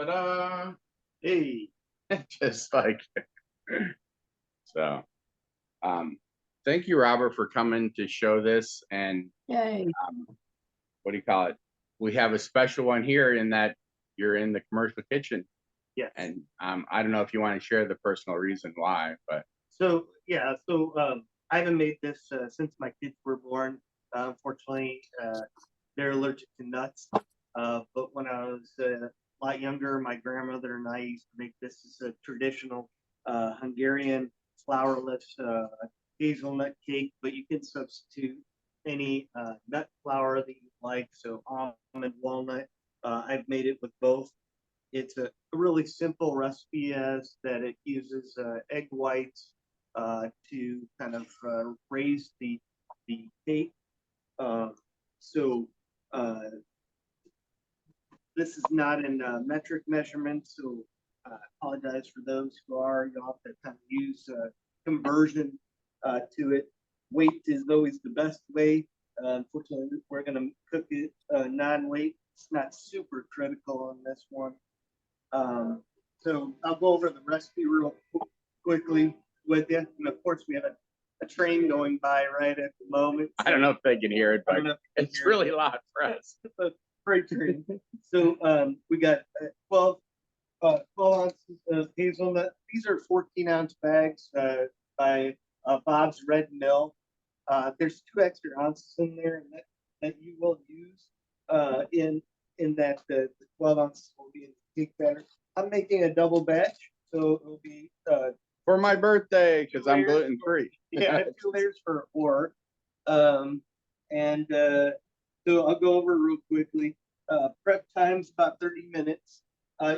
Ta-da! Hey, Just like so. Thank you, Robert, for coming to show this. And Yay. what do you call it? We have a special one here in that you're in the commercial kitchen. yes. And I don't know if you want to share the personal reason why, but So yeah, so I haven't made this since my kids were born. Unfortunately, they're allergic to nuts. But when I was a lot younger, my grandmother and I used to make this as a traditional Hungarian flourless hazelnut cake. But you can substitute any nut flour that you like. So almond, walnut. I've made it with both. It's a really simple recipe as that it uses egg whites to kind of raise the cake. So this is not in metric measurements, so I apologize for those who are. You'll have to kind of use conversion to it. Weight is always the best way. Unfortunately, we're going to cook it non-weight. It's not super critical on this one. So I'll go over the recipe real quickly with you. And of course, we have a train going by right at the moment. I don't know if they can hear it, but it's really loud for us. It's a freight train. So we got 12 ounces of hazelnut. These are 14-ounce bags by Bob's Red Mill. There's 2 extra ounces in there that you will use in that the 12 ounces will be in the cake batter. I'm making a double batch, so it'll be For my birthday, because I'm gluten free. Yeah, 2 layers for 4. So I'll go over real quickly. Prep time's about 30 minutes.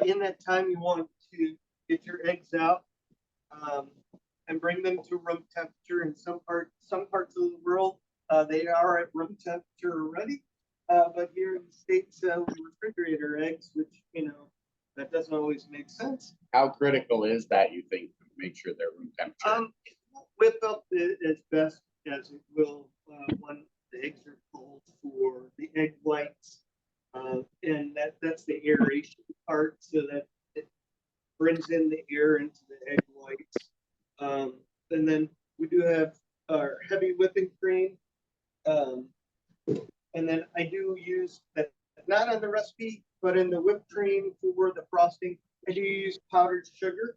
In that time, you want to get your eggs out and bring them to room temperature. In some parts of the world, they are at room temperature already. But here in the States, we refrigerate our eggs, which, that doesn't always make sense. How critical is that, you think, to make sure they're room temperature? It won't whip up as best as it will when the eggs are cold for the egg whites. And that's the aeration part, so that it brings in the air into the egg whites. And then we do have our heavy whipping cream. And then I do use that, not on the recipe, but in the whipped cream for the frosting, I do use powdered sugar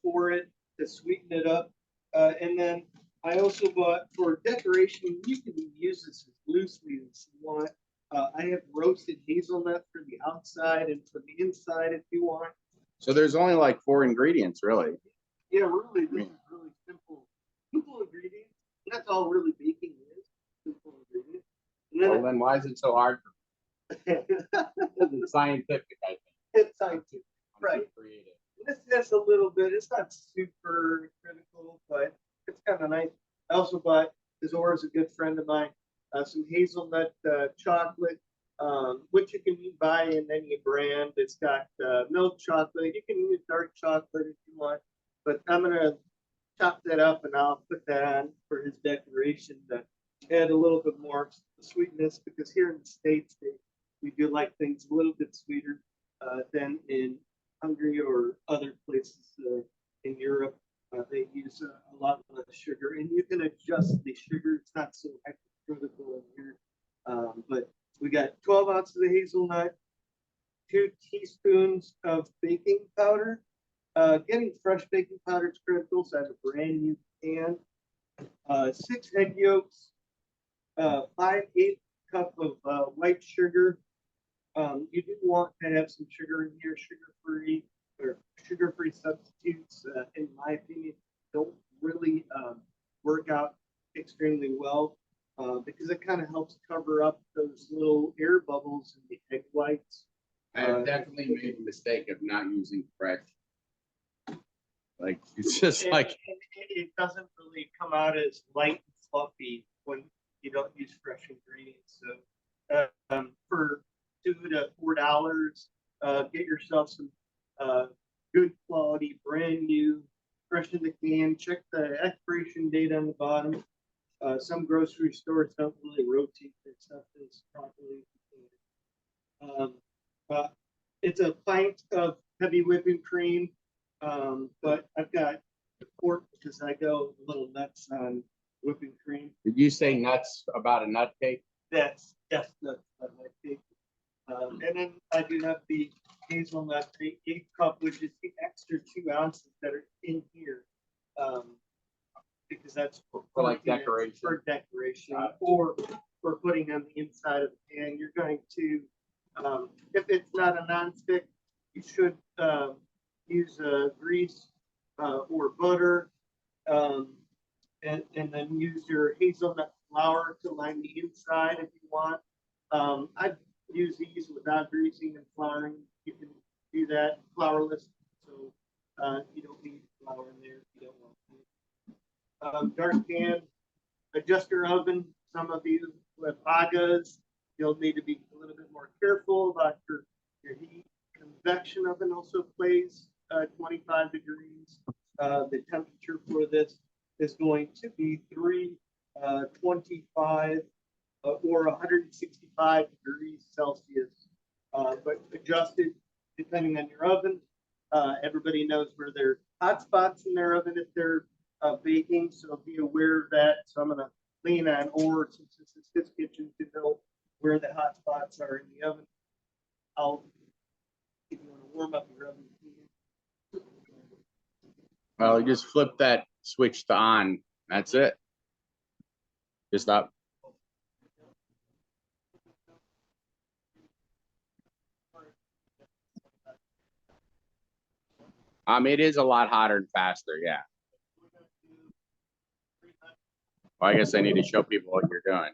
for it to sweeten it up. And then I also bought, for decoration, you can use this as loosely as you want. I have roasted hazelnut for the outside and for the inside if you want. So there's only like 4 ingredients, really. Yeah, really, this is really simple ingredients. And that's all really baking is, simple ingredients. Well, then why is it so hard for it's scientific, I think. It's scientific, right? Creative. This is a little bit. It's not super critical, but it's kind of nice. I also bought, Zora is a good friend of mine, some hazelnut chocolate, which you can buy in any brand. It's got milk chocolate. You can use dark chocolate if you want, but I'm gonna chop that up and I'll put that on for his decoration to add a little bit more sweetness, because here in the States we do like things a little bit sweeter than in Hungary or other places in Europe. They use a lot of sugar, and you can adjust the sugar. It's not so critical in here. But we got 12 ounces of hazelnut, 2 teaspoons of baking powder. Getting fresh baking powder is critical, so I have a brand new can. 6 egg yolks, 5/8 cup of white sugar. You do want to have some sugar in here, sugar-free substitutes, in my opinion, don't really work out extremely well because it kind of helps cover up those little air bubbles in the egg whites. I have definitely made the mistake of not using fresh. Like, it's just it doesn't really come out as light and fluffy when you don't use fresh ingredients. So for $2 to $4, get yourself some good quality, brand new, fresh in the can. Check the expiration date on the bottom. Some grocery stores don't really rotate their stuff as properly. it's a pint of heavy whipping cream, but I've got a quart because I go a little nuts on whipping cream. Did you say nuts about a nut cake? That's nuts on my cake. And then I do have the hazelnut, the 1/8 cup, which is the extra 2 ounces that are in here. Because that's For like protein, decoration. for decoration, or for putting on the inside of the pan. You're going to, if it's not a nonstick, you should use grease or butter, and then use your hazelnut flour to line the inside if you want. I use these without greasing and flouring. You can do that flourless, so you don't need flour in there if you don't want to. Dark pan, adjust your oven. Some of you with agas, you'll need to be a little bit more careful about your heat. Convection oven also plays 25 degrees. The temperature for this is going to be 325 or 165 degrees Celsius, but adjusted depending on your oven. Everybody knows where there are hot spots in their oven if they're baking, so be aware of that. So I'm going to lean on Or, since this is his kitchen, to know where the hot spots are in the oven. If you want to warm up your oven. Well, you just flip that switch to on. That's it. Just up. It is a lot hotter and faster, yeah. Well, I guess I need to show people what you're doing.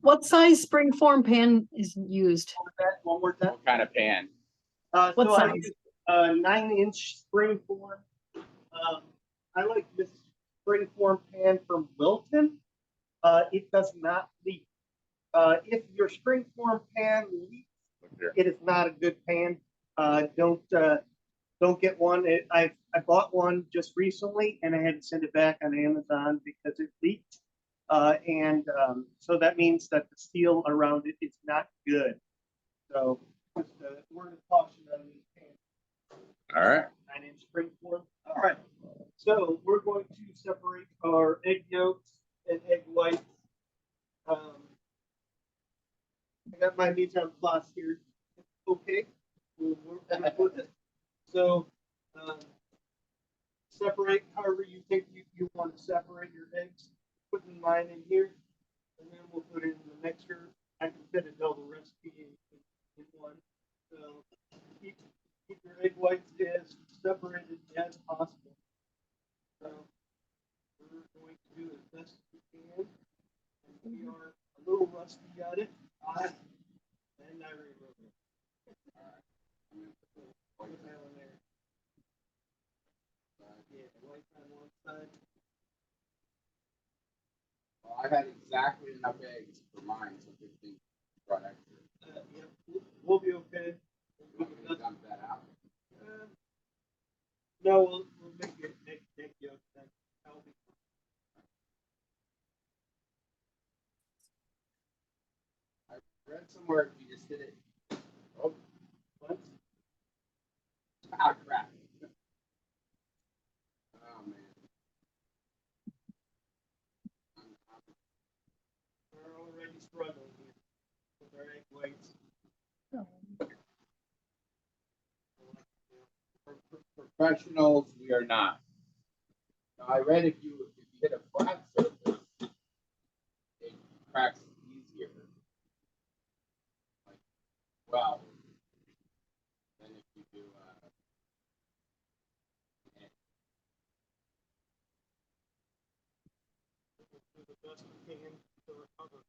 What size springform pan is used? One more time. What kind of pan? What So I size? use a 9-inch springform. I like this springform pan from Wilton. It does not leak. If your springform pan leaks, it is not a good pan. Don't get one. I bought one just recently, and I had to send it back on Amazon because it leaked. So that means that the steel around it is not good. So just a word of caution on these pans. All right. 9-inch springform. All right. So we're going to separate our egg yolks and egg whites. I got my mise-en place here. Okay. We'll put it. So separate however you think you want to separate your eggs. Putting mine in here, and then we'll put it in the mixer. I can fit a double recipe in one. So keep your egg whites as separated as possible. So we're going to do as best as we can. And we are a little rusty at it. And I remember. Put that one there. Yeah, white on one side. Well, I had exactly enough eggs for mine, so good thing brought extra. Yeah, we'll be okay. You want me to dump that out? No, we'll make it egg yolk then. That'll be fine. I read somewhere if you just hit it. Oh, What? crap. Oh, man. We're already struggling here with our egg whites. Professionals, we are not. Now, I read if you hit a flat surface, it cracks easier. Like, well, than if you do. Do the best we can to recover.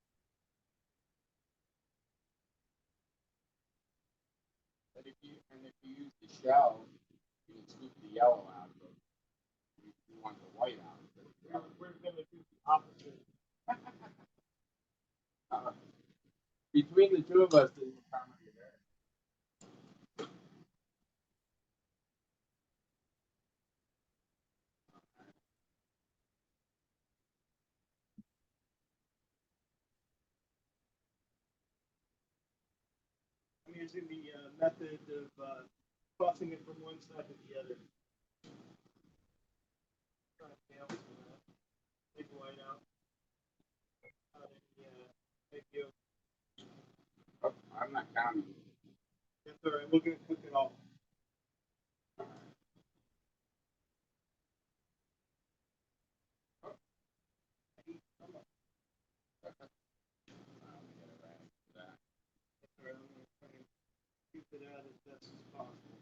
But if you use the shell, you can scoop the yellow out, but you want the white out. We're going to do the opposite. Between the two of us, there's a comedy there. I mean, using the method of tossing it from one side to the other. Big white out. Big yolk. Oh, I'm not counting. That's all right. We're gonna cook it all. That's all right. I'm gonna try and keep it out as best as possible.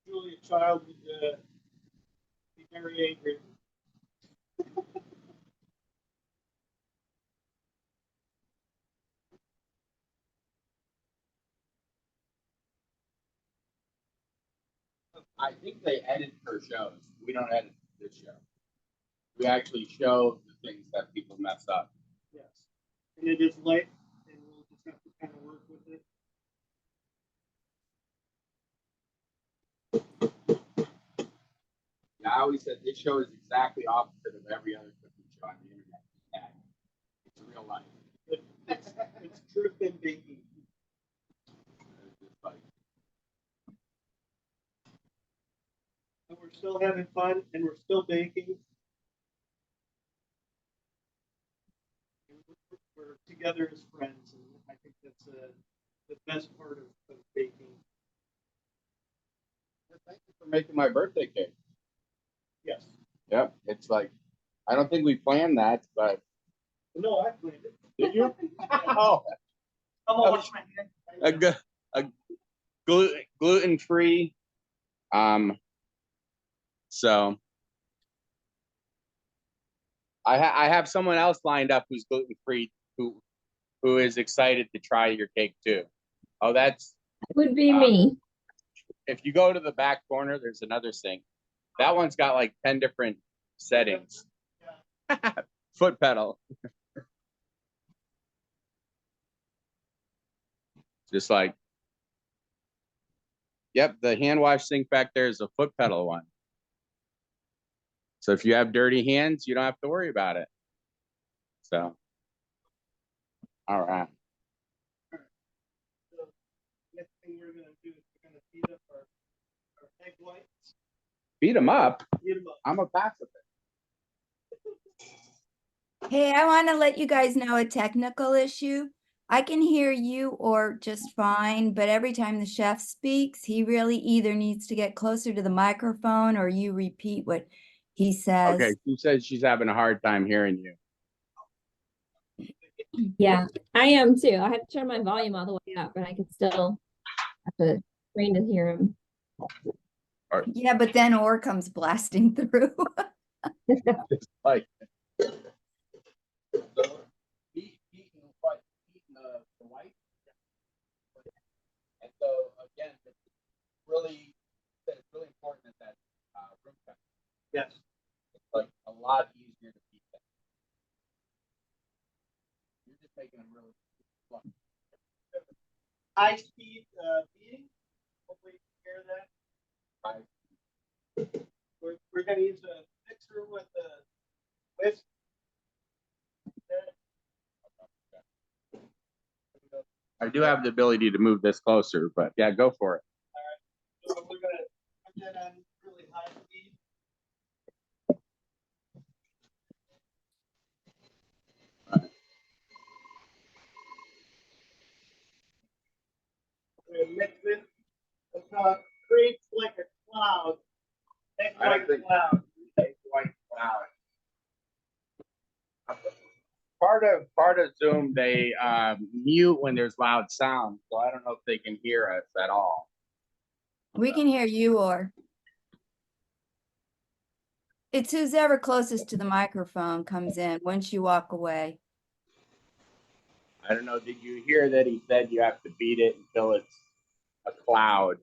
Usually a child would be very angry. I think they edit for shows. We don't edit this show. We actually show the things that people mess up. Yes. And it is late, and we'll just have to kind of work with it. Yeah, I always said this show is exactly opposite of every other cooking show on the internet. Yeah. It's real life. It's truth in baking. It's just like, And we're still having fun, and we're still baking. We're together as friends, and I think that's the best part of baking. thank you for making my birthday cake. Yes. Yep. It's like, I don't think we planned that, but No, I planned it. did you? Oh, I'm gonna wash my hands. a gluten free. So I have someone else lined up who's gluten free who is excited to try your cake too. Oh, that's Would be me. if you go to the back corner, there's another sink. That one's got like 10 different settings. Foot pedal. Just like, yep, the hand wash sink back there is a foot pedal one. So if you have dirty hands, you don't have to worry about it. So, all right. So next thing we're gonna do is we're gonna beat up our egg whites. Beat them up. Beat them up. I'm a pacifist. Hey, I want to let you guys know a technical issue. I can hear you or just fine, but every time the chef speaks, he really either needs to get closer to the microphone or you repeat what he says. Okay, she says she's having a hard time hearing you. Yeah, I am too. I had to turn my volume all the way up, but I could still have to train to hear him. Yeah, but then ore comes blasting through. It's like so heating the white. And so again, it's really important that room temperature. Yes. It's like a lot easier to beat that. You're just making them really fun. High speed beating. Hopefully you can hear that. Right. We're gonna use a mixer with a whisk. I do have the ability to move this closer, but yeah, go for it. So we're gonna put that on really high speed. We're gonna mix it until it creates like a cloud. Egg I don't white think- cloud. White cloud. Part of Zoom, they mute when there's loud sound, so I don't know if they can hear us at all. We can hear you or. It's who's ever closest to the microphone comes in once you walk away. I don't know. Did you hear that he said you have to beat it until it's a cloud?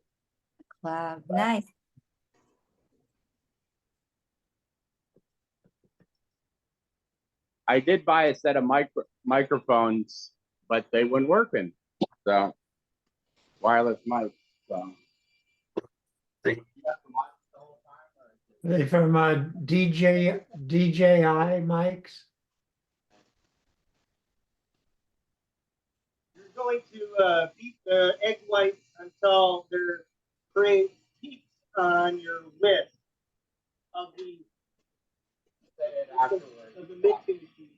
Cloud, nice. I did buy a set of microphones, but they weren't working. So wireless mic. So. Are they from DJI mics? going to beat the egg whites until they're create peaks on your whisk of the of the mixing sheet.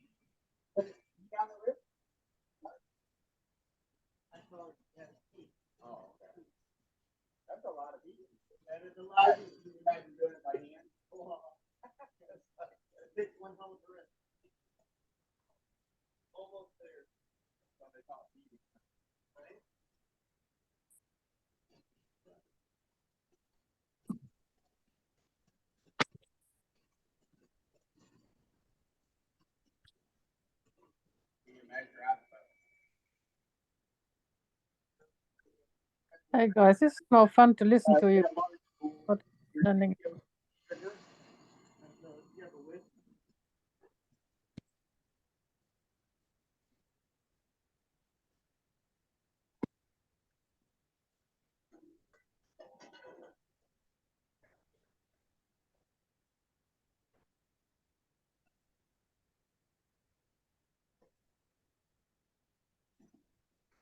Oh, okay. That's a lot of beating. That is a lot. Imagine doing it by hand. Take one home for it. Almost there. So they call it beating. Right? You can measure out the Hey guys, this is more fun to listen to you. Yeah, Not learning. sugar. You have a whisk.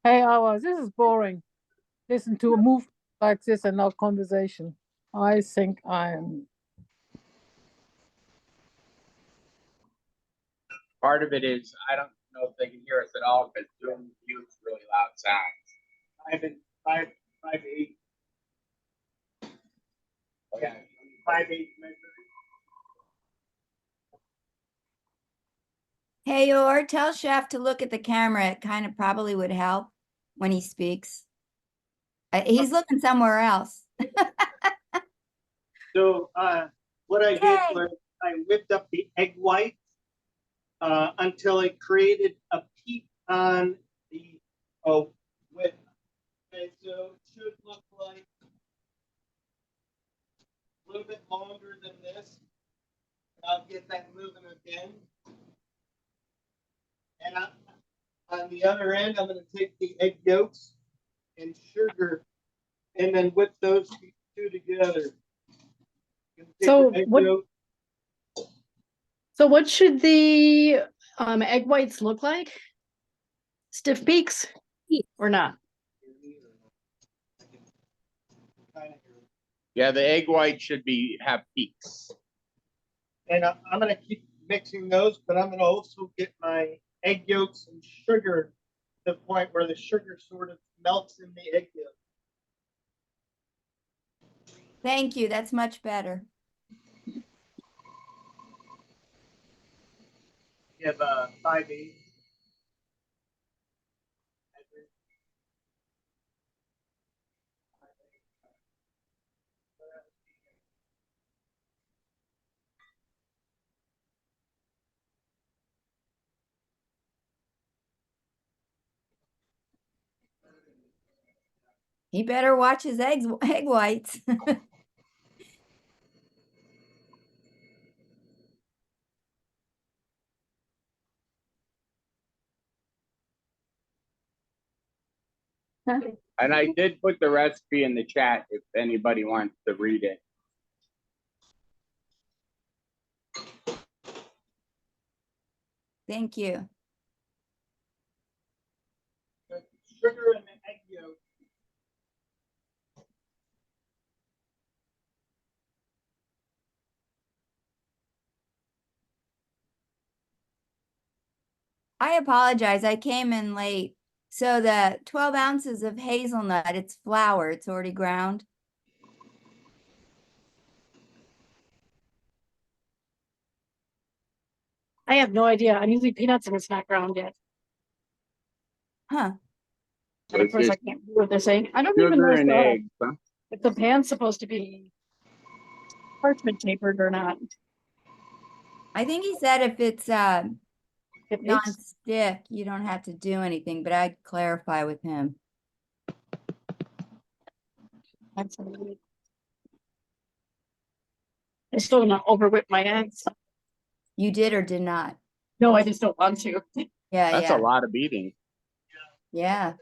Hey hours, this is boring. Listen to a move like this and not conversation. I think I'm part of it is I don't know if they can hear us at all because Zoom mutes really loud sounds. Five eight. Okay. 5/8 measure. Hey, or tell Chef to look at the camera. It kind of probably would help when he speaks. He's looking somewhere else. So what I did Yay! was I whipped up the egg whites until it created a peak on the whip. Okay, so it should look like a little bit longer than this. I'll get that moving again. And on the other end, I'm going to take the egg yolks and sugar and then whip those two together. So what- Yolk. So what should the egg whites look like? Stiff peaks or not? Yeah, the egg white should have peaks. And I'm going to keep mixing those, but I'm going to also get my egg yolks and sugar to the point where the sugar sort of melts in the egg yolk. Thank you. That's much better. You have 5/8. He better watch his egg whites. And I did put the recipe in the chat if anybody wants to read it. Thank you. Sugar and the egg yolk. I apologize. I came in late. So the 12 ounces of hazelnut, it's flour. It's already ground. I have no idea. I'm using peanuts and it's not ground yet. Huh. And of It's course I just can't do what they're saying. I don't even know sugar and eggs. Huh? if the pan's supposed to be parchment tapered or not. I think he said if it's It makes, non-stick, you don't have to do anything, but I'd clarify with him. absolutely. I still don't over whip my eggs. You did or did not? No, I just don't want to. Yeah, That's yeah, a lot of beating. yeah.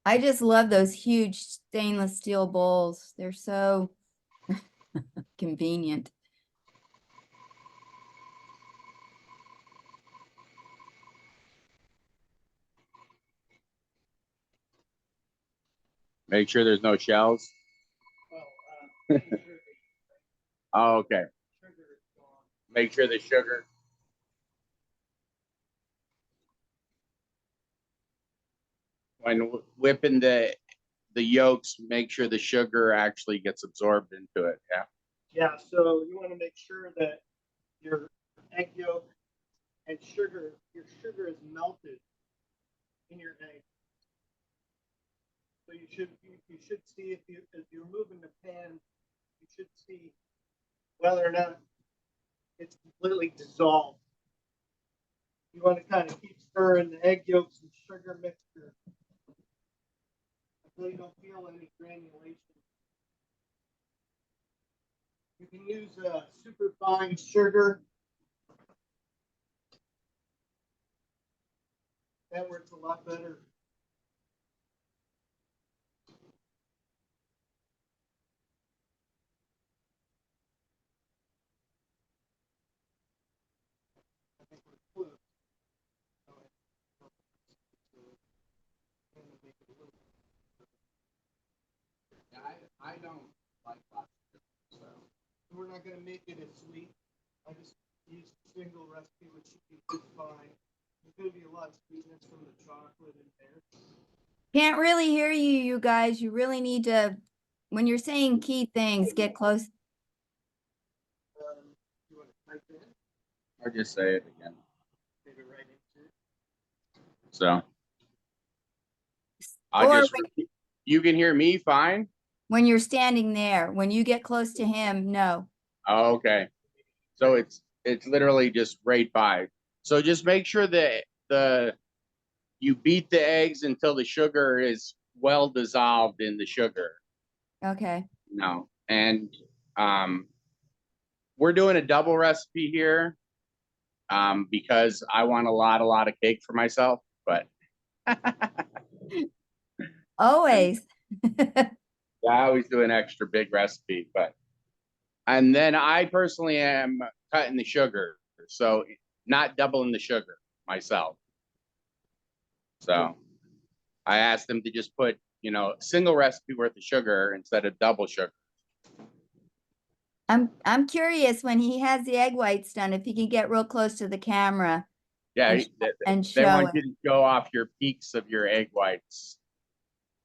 I just love those huge stainless steel bowls. They're so convenient. Make sure there's no shells. Well, sugar Oh, okay. is gone. Make sure the sugar. When whipping the yolks, make sure the sugar actually gets absorbed into it. Yeah. Yeah, so you want to make sure that your egg yolk and sugar, your sugar is melted in your egg. So you should see if you're moving the pan, you should see whether or not it's completely dissolved. You want to kind of keep stirring the egg yolks and sugar mixture until you don't feel any granulation. You can use super fine sugar. That works a lot better. I think we're close. I don't like lots of sugar, so. We're not going to make it as sweet. I just used a single recipe, which should be just fine. There's going to be a lot of sweetness from the chocolate in there. Can't really hear you, you guys. You really need to, when you're saying key things, get close. You want to type in? Or just say it again. Maybe right into it. So. I Or just repeat. You can hear me fine? when you're standing there, when you get close to him, no. Oh, okay. So it's literally just right by. So just make sure that you beat the eggs until the sugar is well dissolved in the sugar. Okay. No. And we're doing a double recipe here because I want a lot of cake for myself, but Always. I always do an extra big recipe, but and then I personally am cutting the sugar, so not doubling the sugar myself. So I asked them to just put, single recipe worth of sugar instead of double sugar. I'm curious when he has the egg whites done, if he can get real close to the camera Yeah, and they show want it. you to show off your peaks of your egg whites.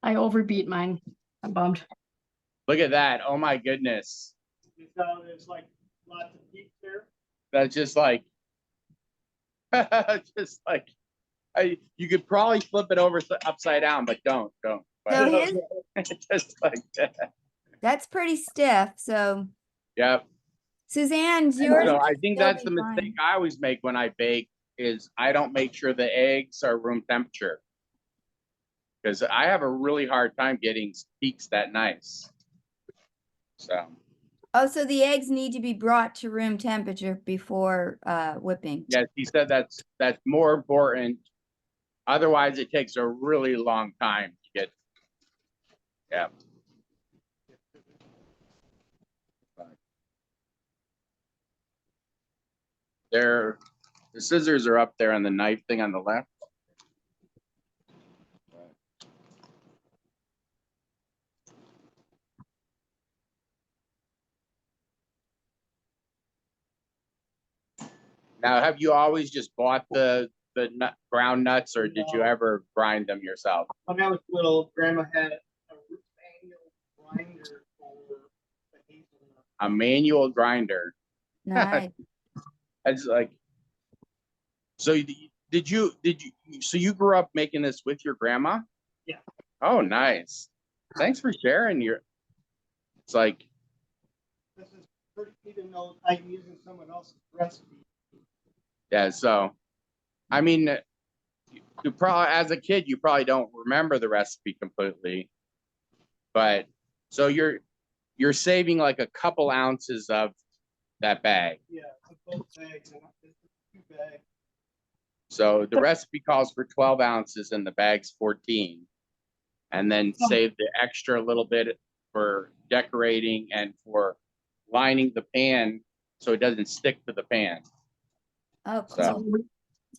I overbeat mine. I'm bummed. Look at that. Oh my goodness. You saw there's like lots of peaks there. That's just like, you could probably flip it over upside down, but don't. So But his, just like that. that's pretty stiff. So Yep. Suzanne's And yours. so might I think still that's be the fine. mistake I always make when I bake is I don't make sure the eggs are room temperature. Because I have a really hard time getting peaks that nice. So Oh, so the eggs need to be brought to room temperature before whipping. yes, he said that's more important. Otherwise, it takes a really long time to get. Yeah. The scissors are up there on the knife thing on the left. Now, have you always just bought the ground nuts, or did you No. ever grind them yourself? When I was little, Grandma had a manual grinder for the hazelnut. A manual grinder. Nice. It's like, so so you grew up making this with your grandma? Yeah. Oh, nice. Thanks for sharing it's like, This is pretty, even though I'm using someone else's recipe. yeah, so, I mean, you probably, as a kid, you probably don't remember the recipe completely, but, so you're saving like a couple ounces of that bag. Yeah, both bags. It's 2 bags. So the recipe calls for 12 ounces and the bag's 14. and then Oh. save the extra little bit for decorating and for lining the pan so it doesn't stick to the pan. Oh, So- cool.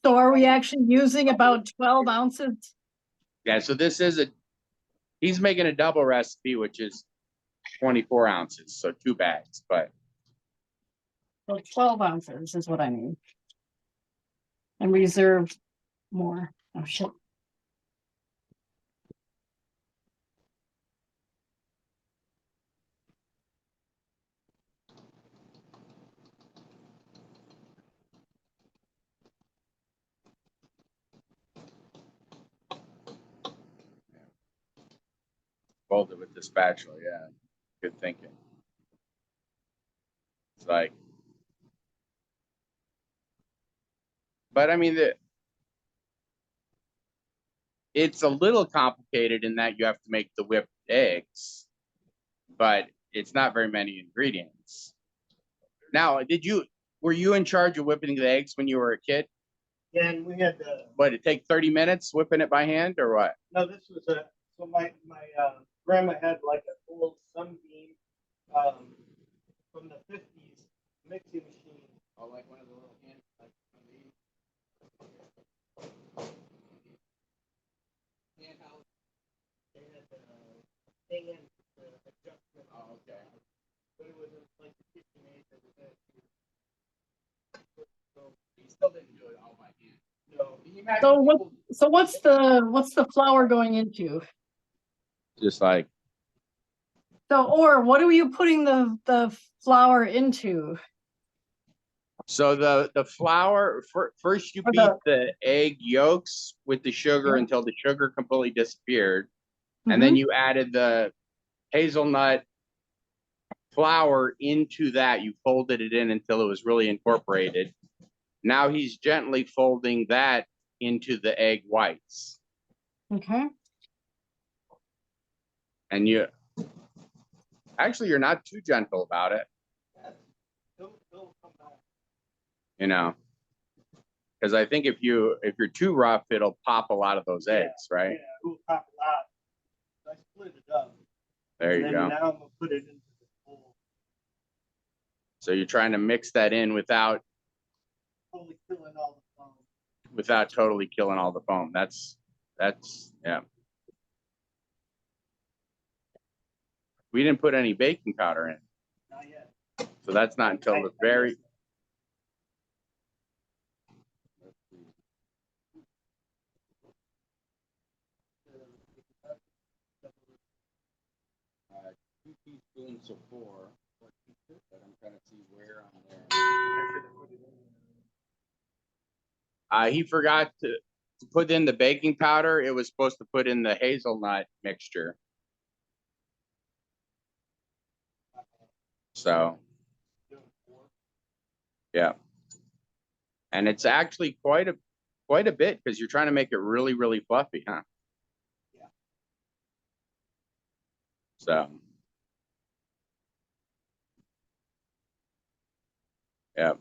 So are we actually using about 12 ounces? Yeah, so this is he's making a double recipe, which is 24 ounces, so 2 bags, but Well, 12 ounces is what I need. And reserve more. Oh, shit. fold it with the spatula. Yeah, good thinking. It's like, but I mean, it's a little complicated in that you have to make the whipped eggs, but it's not very many ingredients. Now, were you in charge of whipping the eggs when you were a kid? Yeah, and we had, What, it take 30 minutes whipping it by hand or what? no, this was so my grandma had like an old Sunbeam, from the 50s mixing machine. Oh, like one of the little hand, like one of these. Handheld. They had stand adjustment. Oh, okay. But it was like the KitchenAid that was it. So, You still didn't do it all by hand. no, Can you imagine So what, people so what's the flour going into? just like, So, or what are you putting the flour into? so the flour, first you Or beat the egg yolks with the sugar Yeah. until the sugar completely disappeared. And then you added the hazelnut flour into that. You folded it in until it was really incorporated. Now he's gently folding that into the egg whites. Okay. And you're not too gentle about it, they'll come back. you know, because I think if you're too rough, it'll pop a lot of those eggs, right? Yeah, it will pop a lot. So I split it up. There And you then go. now I'm gonna put it into the bowl. So you're trying to mix that in without Totally filling all the foam. totally killing all the foam. That's yeah. We didn't put any baking powder in, Not yet. so that's not until the very. Two teaspoons of 4, but I'm trying to see where on there. He forgot to put in the baking powder. It was supposed to put in the hazelnut mixture. So, yeah. And it's actually quite a bit because you're trying to make it really, really fluffy, huh? Yeah. So, yeah.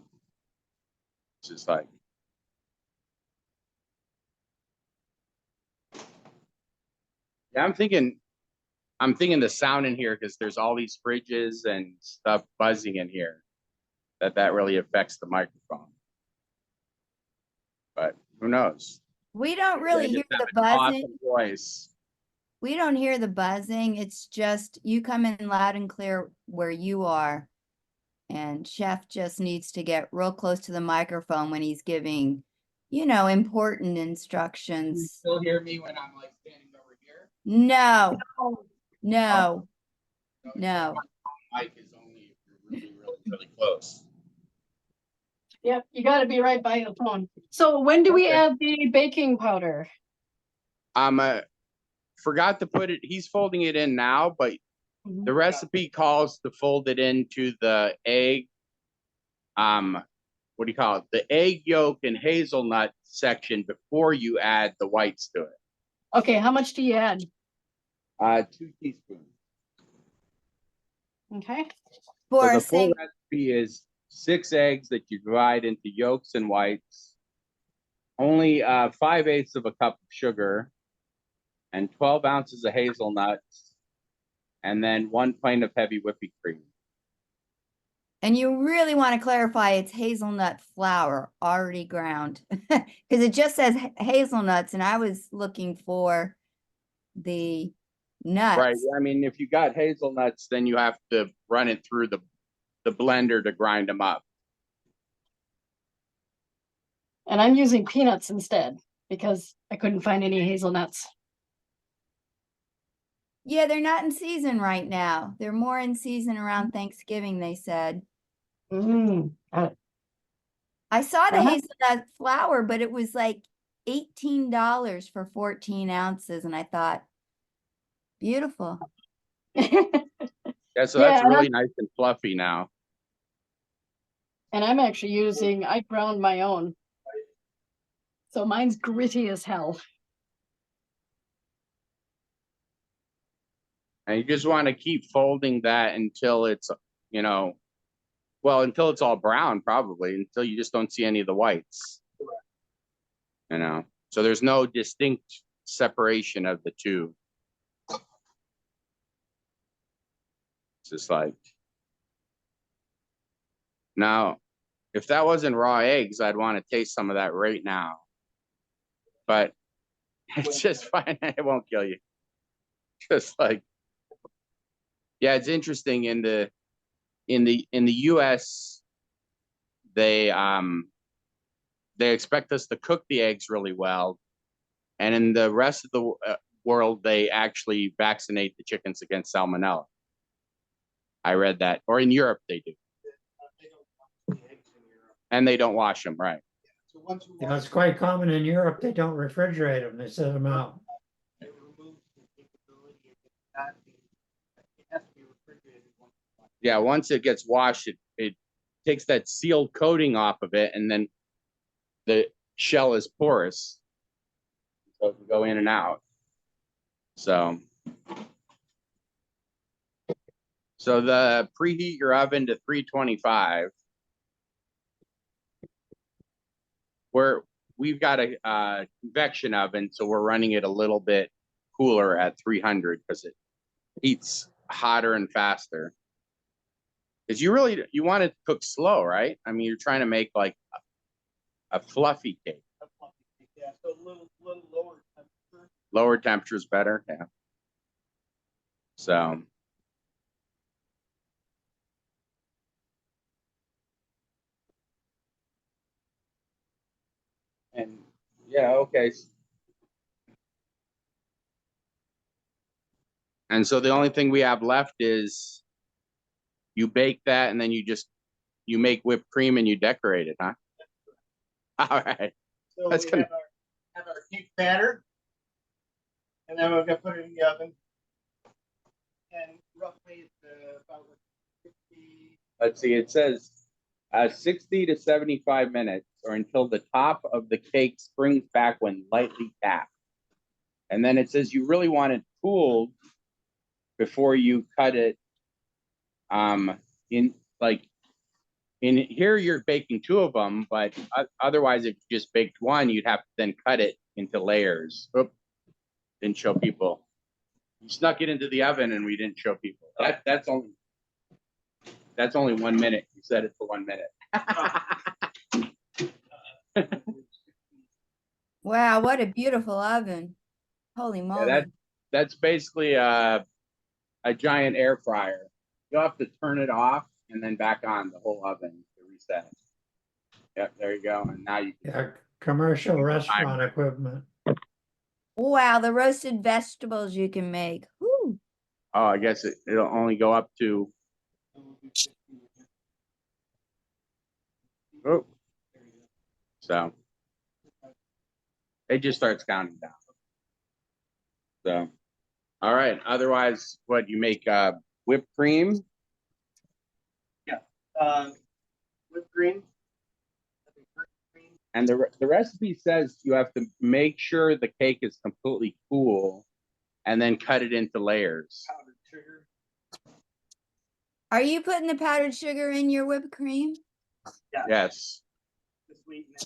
It's just like, yeah, I'm thinking the sound in here because there's all these fridges and stuff buzzing in here that really affects the microphone. But who knows? We don't really They hear just have the an awesome buzzing. voice. We don't hear the buzzing. It's just you come in loud and clear where you are. And Chef just needs to get real close to the microphone when he's giving, important instructions. Still hear me when I'm like standing over here? No, Oh, no, So no. mic is only if you're really, really, really close. yep, you got to be right by the phone. So when do we Okay. add the baking powder? Forgot to put it. He's folding it in now, but Mhm. the recipe calls to fold it into the egg. What do you call it? The egg yolk and hazelnut section before you add the whites to it. Okay, how much do you add? 2 teaspoons. Okay. For So a the full sing, recipe is 6 eggs that you divide into yolks and whites. Only 5/8 of a cup of sugar. and 12 ounces of hazelnuts, and then 1 pint of heavy whipping cream. And you really want to clarify it's hazelnut flour already ground. Because it just says hazelnuts and I was looking for the nuts. Right. I mean, if you got hazelnuts, then you have to run it through the blender to grind them up. And I'm using peanuts instead because I couldn't find any hazelnuts. Yeah, they're not in season right now. They're more in season around Thanksgiving, they said. Got it. I saw the Uh-huh. hazelnut flour, but it was like $18 for 14 ounces. And I thought, beautiful. Yeah, so Yeah, that's and really nice and fluffy now. And I'm actually using, I ground my own. So mine's gritty as hell. And you just want to keep folding that until it's, you know, well, until it's all brown, probably, until you just don't see any of the whites. You know, so there's no distinct separation of the two. It's just like, now, if that wasn't raw eggs, I'd want to taste some of that right now. But it's just fine. It won't kill you. Just like, yeah, it's interesting in the US, they expect us to cook the eggs really well, and in the rest of the world, they actually vaccinate the chickens against salmonella. I read that, or in Europe they do, and they don't wash them, right? So once you You know, it's quite common in Europe. They don't refrigerate them. They set them out. it removes the capability of it not being, it has to be refrigerated once in a while. Yeah, once it gets washed, it takes that sealed coating off of it, and then the shell is porous, so it can go in and out. So the preheat your oven to 325. We've got a convection oven, so we're running it a little bit cooler at 300 because it heats hotter and faster. Because you want it to cook slow, right? I mean, you're trying to make like a fluffy cake. Yeah, so a little lower temperature. Lower temperature is better, yeah. So and yeah, okay. And so the only thing we have left is you bake that, and then you make whipped cream and you decorate it, huh? All right. So That's we gonna- have our cake batter, and then we're gonna put it in the oven. And roughly it's about 60. Let's see, it says 60 to 75 minutes, or until the top of the cake springs back when lightly tapped. And then it says you really want it cooled before you cut it. In here you're baking 2 of them, but otherwise if you just baked 1, you'd have to then cut it into layers. Oop, didn't show people. You snuck it into the oven and we didn't show people. That's only 1 minute. You said it for 1 minute. Wow, what a beautiful oven. Holy moly. Yeah, that's basically a giant air fryer. You'll have to turn it off and then back on the whole oven to reset it. Yep, there you go. And now you can. Yeah, commercial restaurant equipment. Wow, the roasted vegetables you can make. Whew. Oh, I guess it'll only go up to. Oh. So it just starts counting down. So, all right. Otherwise, what you make whipped cream? Whipped cream. And the recipe says you have to make sure the cake is completely cool and then cut it into layers. Powdered sugar. Are you putting the powdered sugar in your whipped cream? Yes. To sweeten it.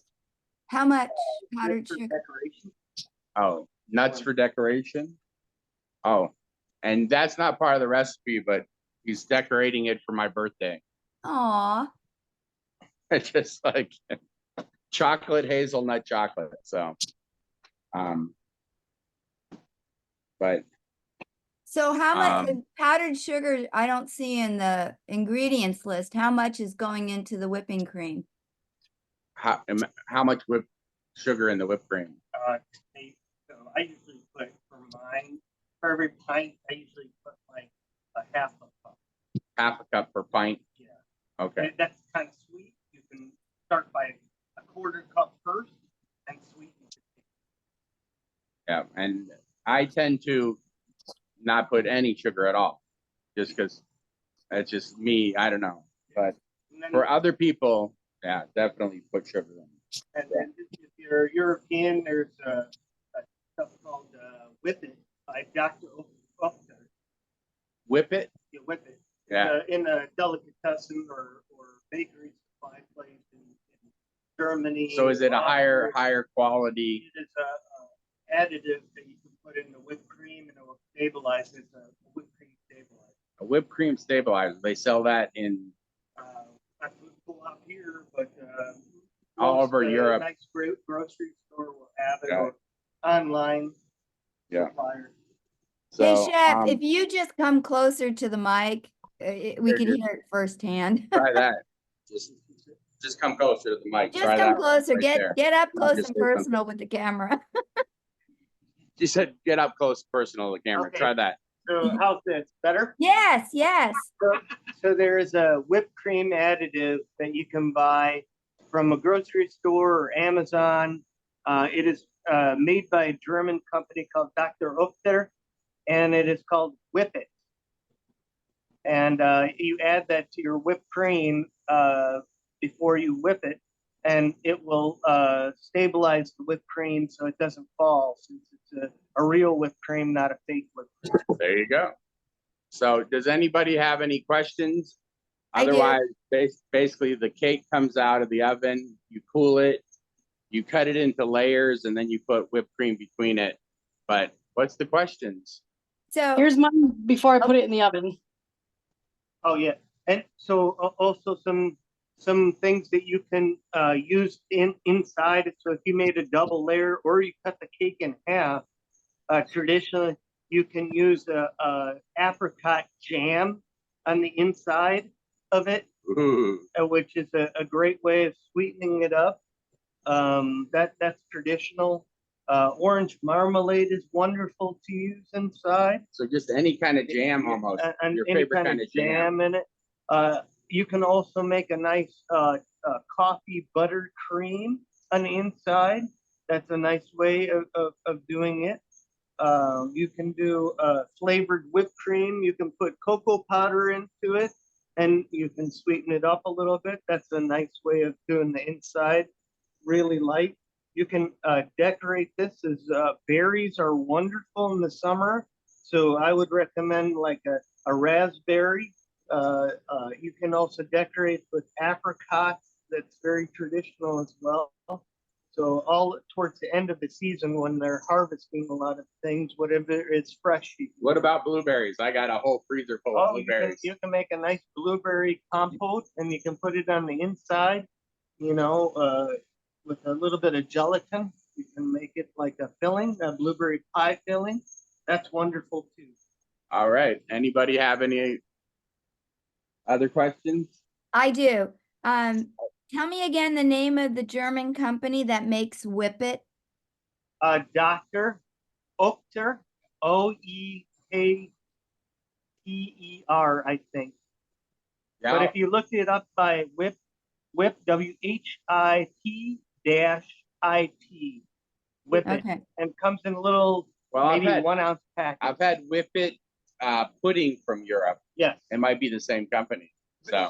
How much powdered Just for sugar? decoration. Oh, nuts for decoration? Oh, and that's not part of the recipe, but he's decorating it for my birthday. Aw, It's just like chocolate, hazelnut chocolate. So, um, but so how much Um, powdered sugar I don't see in the ingredients list? How much is going into the whipping cream? how much whipped sugar in the whipped cream? So I usually put for every pint, I usually put like a half a cup. Half a cup per pint. Yeah. Okay. And that's kind of sweet. You can start by a quarter cup first and sweeten it. Yeah, and I tend to not put any sugar at all, just because that's just me. I don't know, but And then, for other people, yeah, definitely put sugar in. and then if you're European, there's a stuff called Whip It by Dr. Oetker. Whip it. You whip it. Yeah. In a delicatessen or bakery supply place in Germany. So is it a or higher quality? It is a additive that you can put in the whipped cream and it will stabilize it. It's a whipped cream stabilizer. A whipped cream stabilizer. They sell that in Not to pull out here, but all most, over Europe. Nice grocery store will have it, Yeah. or online. Yeah. supplier. Hey, So chef, if you just come closer to the mic, we Here, can here. hear it firsthand. try that. Just come closer to the mic. Just Try come that closer, right there. get up I'll close just and say something. personal with the camera. She said, "Get up close, personal, to the camera." Okay. Try that. So how's this? Better? Yes, yes. So there is a whipped cream additive that you can buy from a grocery store or Amazon. It is made by a German company called Dr. Oetker, and it is called Whip It. And you add that to your whipped cream before you whip it, and it will stabilize the whipped cream so it doesn't fall, since it's a real whipped cream, not a fake whipped cream. There you go. So does anybody have any questions? I do. Otherwise, basically the cake comes out of the oven, you cool it, you cut it into layers, and then you put whipped cream between it. But what's the questions? So Here's mine before I put it in the oven. Oh yeah, and so also some things that you can use inside. So if you made a double layer or you cut the cake in half, traditionally you can use a apricot jam on the inside of it, Ooh, which is a great way of sweetening it up. That's traditional. Orange marmalade is wonderful to use inside. so just any kind of jam almost. And Your any favorite kind of jam. jam in it. You can also make a nice coffee butter cream on the inside. That's a nice way of doing it. You can do flavored whipped cream. You can put cocoa powder into it and you can sweeten it up a little bit. That's a nice way of doing the inside, really light. You can decorate this as berries are wonderful in the summer. So I would recommend like a raspberry. You can also decorate with apricots. That's very traditional as well. So all towards the end of the season when they're harvesting a lot of things, whatever is fresh. What about blueberries? I got a whole freezer full of blueberries. You can make a nice blueberry compote and you can put it on the inside, with a little bit of gelatin. You can make it like a filling, a blueberry pie filling. That's wonderful too. All right. Anybody have any other questions? I do. Tell me again the name of the German company that makes Whip It. Dr. Oetker, Oekter, I think. Yeah. But if you look it up by Whip, WHIT -IT, Whip It, Okay. and comes in a little, Well, maybe 1 ounce pack. I've had Whip It pudding from Europe. Yes. It might be the same company. So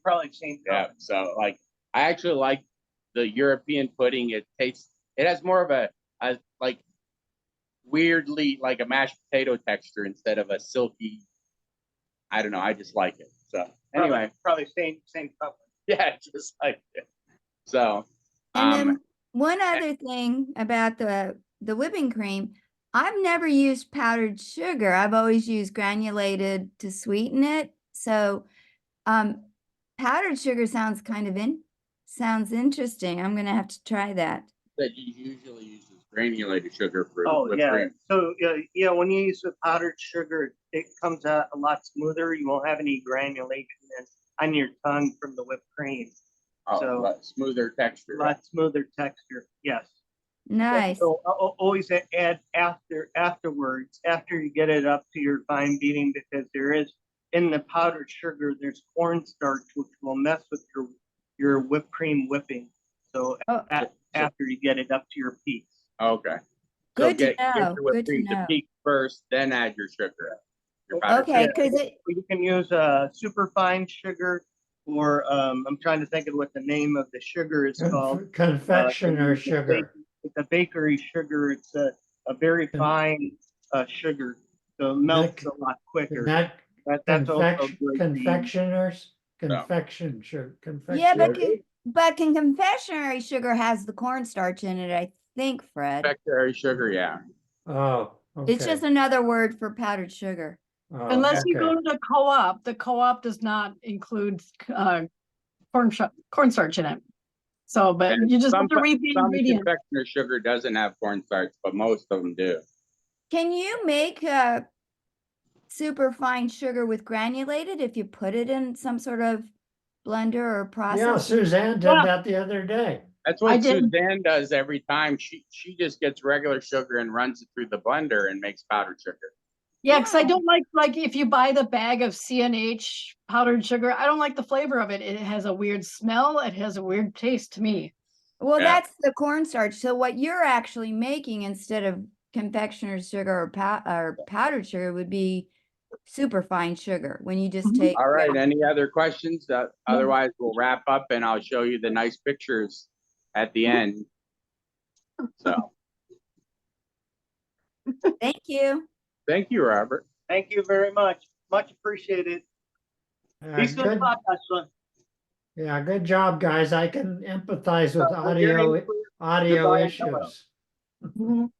Probably same. yeah. So like I actually like the European pudding. It has more of a like weirdly like a mashed potato texture instead of a silky. I don't know. I just like it. So anyway, Probably same company. yeah, just like it. So And then one other thing about the whipping cream, I've never used powdered sugar. I've always used granulated to sweeten it. So, powdered sugar sounds sounds interesting. I'm gonna have to try that. That you usually use is granulated sugar for Oh, whipped yeah. cream. So, yeah, when you use the powdered sugar, it comes out a lot smoother. You won't have any granulation on your tongue from the whipped cream. Oh, So- but smoother texture. A lot smoother texture, yes. Nice. So always add afterwards, after you get it up to your fine beating, because there is, in the powdered sugar, there's cornstarch, which will mess with your whipped cream whipping. So Oh, after you get it up to your peaks. Okay. Good to get know, your whipped good to cream know. peak first, then add your sugar. Your powdered okay, sugar. because You can use super fine sugar, or I'm trying to think of what the name of the sugar is called. Confectioner sugar. It's a bakery sugar. It's a very fine sugar, so it melts a lot quicker. That That's also great to use. confectioners, confection sugar, yeah, confection. but can confectionery sugar has the cornstarch in it, I think, Fred. Confectionery sugar, yeah. Oh, okay. It's just another word for powdered sugar. Oh, Unless you okay. go to the co-op does not include cornstarch in it. So, but And you just have some to read the some ingredients. confectioner sugar doesn't have cornstarch, but most of them do. Can you make super fine sugar with granulated if you put it in some sort of blender or Yeah, process? Suzanne did Yeah. that the other day. That's I what did. Suzanne does every time. She just gets regular sugar and runs it through the blender and makes powdered sugar. Yeah, because I don't like if you buy the bag of CNH powdered sugar, I don't like the flavor of it. It has a weird smell. It has a weird taste to me. Well, Yeah. that's the cornstarch. So what you're actually making instead of confectioner's sugar or powdered sugar would be super fine sugar when you just Mhm. take. All right. Any other questions? Otherwise, we'll wrap up and I'll show you the nice pictures at the end. So Thank you. thank you, Robert. Thank you very much. Much appreciated. Peace Good, and son. yeah, good job, guys. I can empathize with We're hearing audio goodbye. issues. Mhm.